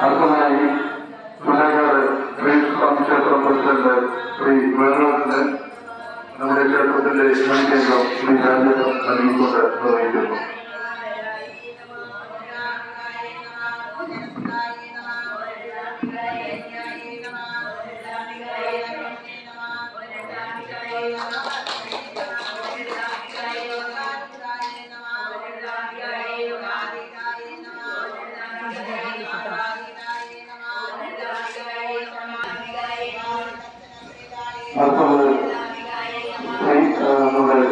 അടുത്തതായി മുന്നേക്കാട് ശ്രീ ക്ഷേത്രം പ്രസിഡന്റ് ശ്രീ വേണുവിന് നമ്മുടെ ക്ഷേത്രത്തിന്റെ കേന്ദ്രം ശ്രീ രാജേന്ദ്രൻ നൽകിക്കൊണ്ട് നിർവഹിക്കുന്നു. അടുത്തത് നമ്മുടെ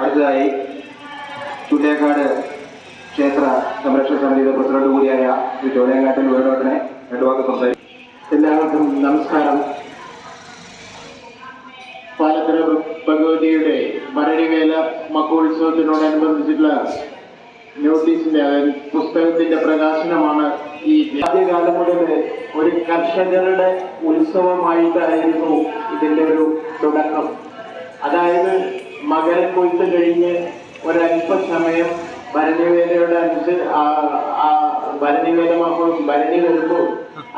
അടുത്തതായി ചുള്ളിയേക്കാട് ക്ഷേത്ര സംരക്ഷണ സമിതിയുടെ പ്രസിഡന്റ് കൂടിയായ ശ്രീ ചോലയങ്ങാട്ടിൽ വേണോട്ടിനെ രണ്ടു വാക്ക് സംസാരിക്കും. എല്ലാവർക്കും നമസ്കാരം. പാലത്തറ ഭഗവതിയുടെ ഭരണിവേല മഹോത്സവത്തിനോടനുബന്ധിച്ചിട്ടുള്ള നോട്ടീസിന്റെ അതായത് പുസ്തകത്തിന്റെ പ്രകാശനമാണ്. ഈ ആദ്യകാലം മുതൽ ഒരു കർഷകരുടെ ഉത്സവമായിട്ടായിരുന്നു ഇതിന്റെ ഒരു തുടക്കം. അതായത് മകരക്കൊയ്ത്ത് കഴിഞ്ഞ് ഒരല്പസമയം ഭരണിവേലയുടെ ഭരണിവേല ഭരണി വരുമ്പോൾ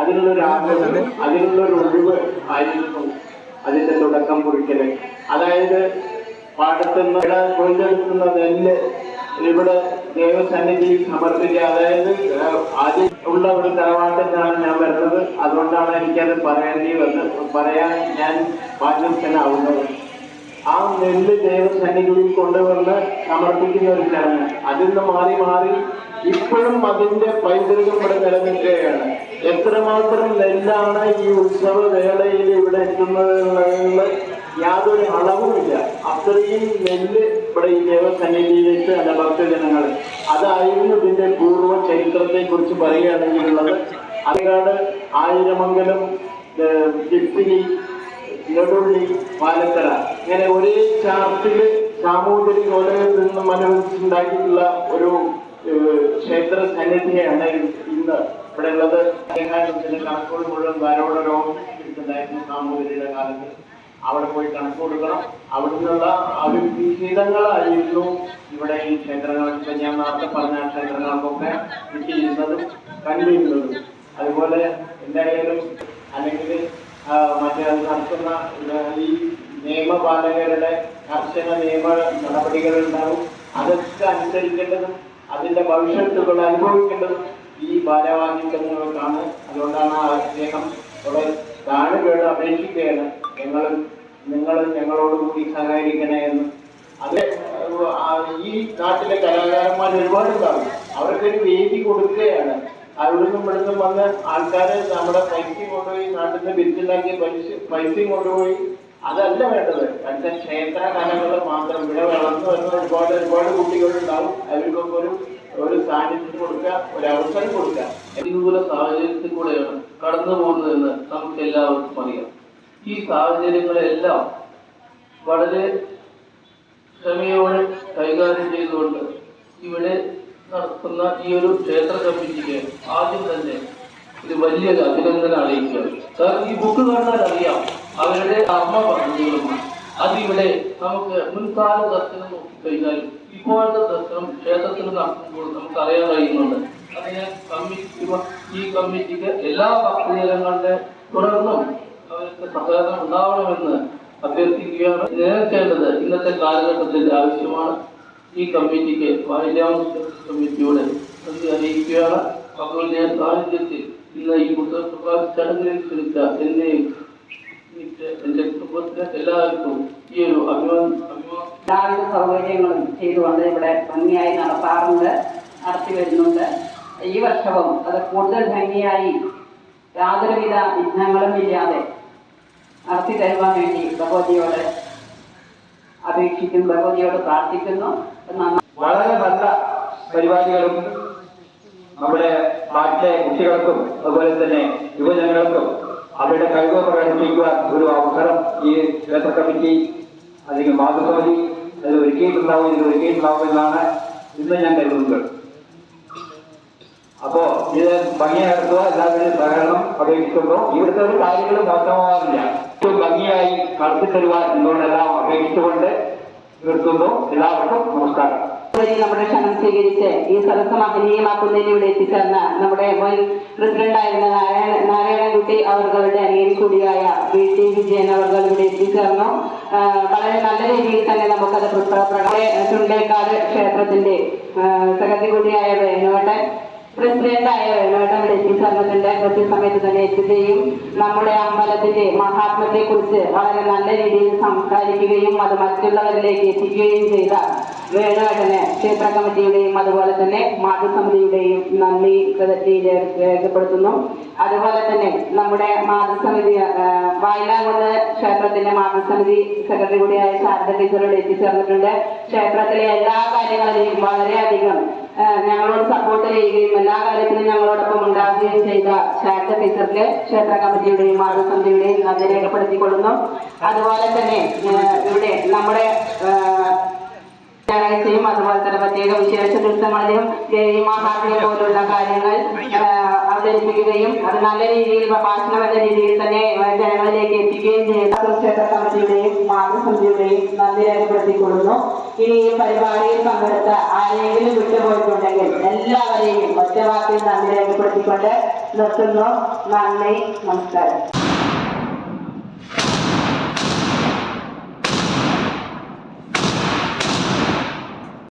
അതിനുള്ളൊരു ആഗ്രഹം, അതിനുള്ളൊരു ഒഴിവ് ആയിരുന്നു അതിന്റെ തുടക്കം കുറിക്കല്. അതായത് പാടത്തുനിന്ന് കൊയ്തെടുക്കുന്ന നെല്ല് ഇവിടെ ദേവസന്നിധിയിൽ സമർപ്പിക്കുക. അതായത് ആദ്യം ഉള്ള ഒരു തറവാട്ടിലാണ് ഞാൻ വരുന്നത്. അതുകൊണ്ടാണ് എനിക്കത് പറയാൻ ഞാൻ ബാധ്യസ്ഥനാവുന്നത്. ആ നെല്ല് ദേവസന്നിധിയിൽ കൊണ്ടുവന്ന് സമർപ്പിക്കുന്ന ഒരു ചടങ്ങ് അതിൽ നിന്ന് മാറി മാറി ഇപ്പോഴും അതിന്റെ പൈതൃകം ഇവിടെ നിലനിൽക്കുകയാണ്. എത്രമാത്രം നെല്ലാണ് ഈ ഉത്സവ വേളയിൽ ഇവിടെ എത്തുന്നതെന്നുള്ള യാതൊരു അളവുമില്ല. അത്രയും നെല്ല് ഇവിടെ ഈ ദേവസന്നിധിയിലേക്ക് അല്ല ഭക്തജനങ്ങൾ. അതായിരുന്നു ഇതിന്റെ പൂർവ്വ ചരിത്രത്തെ കുറിച്ച് പറയുകയാണെങ്കിലുള്ളത്. അതിനാട് ആയിരമംഗലം, തിപ്പിലി, നെടുള്ളി, പാലത്തറ ഇങ്ങനെ ഒരേ ചാർട്ടില് സാമൂതിരി കോലയിൽ നിന്നും അനുവദിച്ചുണ്ടാക്കിയിട്ടുള്ള ഒരു ക്ഷേത്ര സന്നിധിയാണ് ഇന്ന് ഇവിടെ ഉള്ളത്. കണക്കുകൾ മുഴുവൻ ധാരോളം ഓഫീസിട്ടുണ്ടായിരുന്നു സാമൂതിരിയുടെ കാലത്ത്. അവിടെ പോയി കണക്ക് കൊടുക്കണം. അവിടെ നിന്നുള്ള വിഹിതങ്ങളായിരുന്നു ഇവിടെ ഈ ക്ഷേത്രങ്ങൾക്ക്, ഞാൻ നേരത്തെ പറഞ്ഞ ക്ഷേത്രങ്ങൾക്കൊക്കെ കിട്ടിയിരുന്നതും കണ്ടിരുന്നതും. അതുപോലെ എന്തായാലും അല്ലെങ്കിൽ മറ്റേ നടത്തുന്ന ഈ നിയമപാലകരുടെ കർശന നിയമ നടപടികളുണ്ടാവും. അതൊക്കെ അനുസരിക്കേണ്ടതും അതിന്റെ ഭവിഷ്യത്തുകൾ അനുഭവിക്കേണ്ടതും ഈ ഭാരവാഹിത്വങ്ങൾക്കാണ്. അതുകൊണ്ടാണ് അദ്ദേഹം ഇവിടെ താഴ്വേട് അപേക്ഷിക്കുകയാണ്, നിങ്ങൾ ഞങ്ങളോട് കൂടി സഹകരിക്കണേ എന്ന്. അത് ഈ നാട്ടിലെ കലാകാരന്മാർ ഒരുപാടുണ്ടാവും. അവർക്കൊരു വേദി കൊടുക്കുകയാണ്. അവിടുന്നും ഇവിടുന്നും വന്ന് ആൾക്കാര് നമ്മുടെ പൈസയും കൊണ്ടുപോയി നാട്ടിൽ നിന്ന് വിരിച്ചുണ്ടാക്കിയ പൈസയും കൊണ്ടുപോയി അതല്ല വേണ്ടത്. അടുത്ത ക്ഷേത്ര കലകൾ മാത്രം ഇവിടെ വളർന്നു വരുന്ന ഒരുപാട് കുട്ടികളുണ്ടാവും. അവർക്കൊക്കെ ഒരു ഒരു സാന്നിധ്യം കൊടുക്കുക, ഒരു അവസരം കൊടുക്കുക. പ്രതികൂല സാഹചര്യത്തിൽ കൂടെയാണ് കടന്നു പോകുന്നതെന്ന് നമുക്ക് എല്ലാവർക്കും അറിയാം. ഈ സാഹചര്യങ്ങളെല്ലാം വളരെ ക്ഷമയോടെ കൈകാര്യം ചെയ്തുകൊണ്ട് ഇവിടെ നടത്തുന്ന ഈ ഒരു ക്ഷേത്ര കമ്മിറ്റിക്ക് ആദ്യം തന്നെ ഒരു വലിയ അഭിനന്ദനം അറിയിക്കുക. കാരണം ഈ ബുക്ക് കണ്ടാൽ അറിയാം അവരുടെ അമ്മ പറഞ്ഞുകളും അതിവിടെ നമുക്ക് മുൻകാല ദർശനം നോക്കിക്കഴിഞ്ഞാൽ ഇപ്പോഴത്തെ ദർശനം ക്ഷേത്രത്തിൽ നടത്തുമ്പോൾ നമുക്ക് അറിയാൻ കഴിയുന്നുണ്ട്. അതിനെ ഈ കമ്മിറ്റിക്ക് എല്ലാ ഭക്തജനങ്ങളുടെ തുടർന്നും അവർക്ക് സഹകരണം ഉണ്ടാവണമെന്ന് അഭ്യർത്ഥിക്കുകയാണ്. നിലനിർത്തേണ്ടത് ഇന്നത്തെ കാലഘട്ടത്തിന്റെ ആവശ്യമാണ്. ഈ കമ്മിറ്റിക്ക് വായിലാമ കമ്മിറ്റിയോട് നന്ദി അറിയിക്കുകയാണ്. ഭഗവതിയുടെ സാന്നിധ്യത്തിൽ ഇന്ന് ഈ പുസ്തക പ്രകാശ ചടങ്ങിൽ ക്ഷണിച്ച എന്നെയും എന്റെ കുടുംബത്തിന് എല്ലാവർക്കും ഈ ഒരു എല്ലാവിധ സൗകര്യങ്ങളും ചെയ്തുകൊണ്ട് ഇവിടെ ഭംഗിയായി നടത്തി വരുന്നുണ്ട്. ഈ വർഷവും അത് കൂടുതൽ ഭംഗിയായി യാതൊരുവിധ വിഘ്നങ്ങളും ഇല്ലാതെ നടത്തി തരുവാൻ വേണ്ടി ഭഗവതിയോട് അപേക്ഷിക്കുന്നു, ഭഗവതിയോട് പ്രാർത്ഥിക്കുന്നു. വളരെ നല്ല പരിപാടികളും നമ്മുടെ നാട്ടിലെ കുട്ടികൾക്കും അതുപോലെ തന്നെ യുവജനങ്ങൾക്കും അവരുടെ കഴിവ് പ്രകടിപ്പിക്കുവാൻ ഒരു അവസരം ഈ ക്ഷേത്ര കമ്മിറ്റി അല്ലെങ്കിൽ മാതൃസമിതി അത് ഒരുക്കിയിട്ടുണ്ടാവും എന്നാണ് ഇന്ന് ഞാൻ കരുതുന്നത്. അപ്പോ ഇത് ഭംഗിയായി നടത്തുക, എല്ലാവരുടെയും സഹകരണം അപേക്ഷിക്കുന്നു. ഇവിടുത്തെ ഒരു കാര്യങ്ങളും മോശമാവാറില്ല. ഏറ്റവും ഭംഗിയായി നടത്തി തരുവാൻ നിങ്ങളോടെല്ലാം അപേക്ഷിച്ചുകൊണ്ട് നിർത്തുന്നു. എല്ലാവർക്കും നമസ്കാരം. നമ്മുടെ ക്ഷണം സ്വീകരിച്ച് ഈ സദസ്സ് മഹനീയമാക്കുന്നതിന് ഇവിടെ എത്തിച്ചേർന്ന നമ്മുടെ മുൻ പ്രസിഡന്റായിരുന്ന നാരായണൻകുട്ടി അവരുടെ അനിയൻ കൂടിയായ VT വിജയൻ അവർ ഇവിടെ എത്തിച്ചേർന്നു. വളരെ നല്ല രീതിയിൽ തന്നെ നമുക്കത് ചുണ്ടേക്കാട് ക്ഷേത്രത്തിന്റെ സെക്രട്ടറി കൂടിയായ വേണുവേട്ടൻ, പ്രസിഡന്റായ വേണുവേട്ടൻ ഇവിടെ എത്തിച്ചേർന്നിട്ടുണ്ട്. കൃത്യസമയത്ത് തന്നെ എത്തുകയും നമ്മുടെ അമ്പലത്തിന്റെ മഹാത്മ്യത്തെ കുറിച്ച് വളരെ നല്ല രീതിയിൽ സംസാരിക്കുകയും അത് മറ്റുള്ളവരിലേക്ക് എത്തിക്കുകയും ചെയ്ത വേണുവേട്ടന് ക്ഷേത്ര കമ്മിറ്റിയുടെയും അതുപോലെ തന്നെ മാതൃസമിതിയുടെയും നന്ദി രേഖപ്പെടുത്തുന്നു. അതുപോലെ തന്നെ നമ്മുടെ മാതൃസമിതി വായിലാകുന്ന് ക്ഷേത്രത്തിന്റെ മാതൃസമിതി സെക്രട്ടറി കൂടിയായ ശാരദ ടീച്ചറോട് എത്തിച്ചേർന്നിട്ടുണ്ട്. ക്ഷേത്രത്തിലെ എല്ലാ കാര്യങ്ങളിലും വളരെയധികം ഞങ്ങളോട് സപ്പോർട്ട് ചെയ്യുകയും എല്ലാ കാര്യത്തിലും ഞങ്ങളോടൊപ്പം ഉണ്ടാവുകയും ചെയ്ത ശാരദ ടീച്ചർക്ക് ക്ഷേത്ര കമ്മിറ്റിയുടെയും മാതൃസമിതിയുടെയും നന്ദി രേഖപ്പെടുത്തിക്കൊള്ളുന്നു. അതുപോലെ തന്നെ ഇവിടെ നമ്മുടെ ഞായറാഴ്ചയും അതുപോലെ തന്നെ പ്രത്യേക വിശേഷ ദിവസങ്ങളിലും ദേവി മഹാത്മ്യം പോലുള്ള കാര്യങ്ങൾ അവതരിപ്പിക്കുകയും അത് നല്ല രീതിയിൽ പ്രഭാഷണം എന്ന രീതിയിൽ തന്നെ ജനങ്ങളിലേക്ക് എത്തിക്കുകയും ചെയ്യുന്ന ക്ഷേത്ര കമ്മിറ്റിയുടെയും മാതൃസമിതിയുടെയും നന്ദി രേഖപ്പെടുത്തിക്കൊള്ളുന്നു. ഇനി ഈ പരിപാടിയിൽ പങ്കെടുത്ത ആരെങ്കിലും വിട്ടുപോയിട്ടുണ്ടെങ്കിൽ എല്ലാവരെയും ഒറ്റവാക്കിൽ നന്ദി രേഖപ്പെടുത്തിക്കൊണ്ട് നിർത്തുന്നു. നന്ദി, നമസ്കാരം.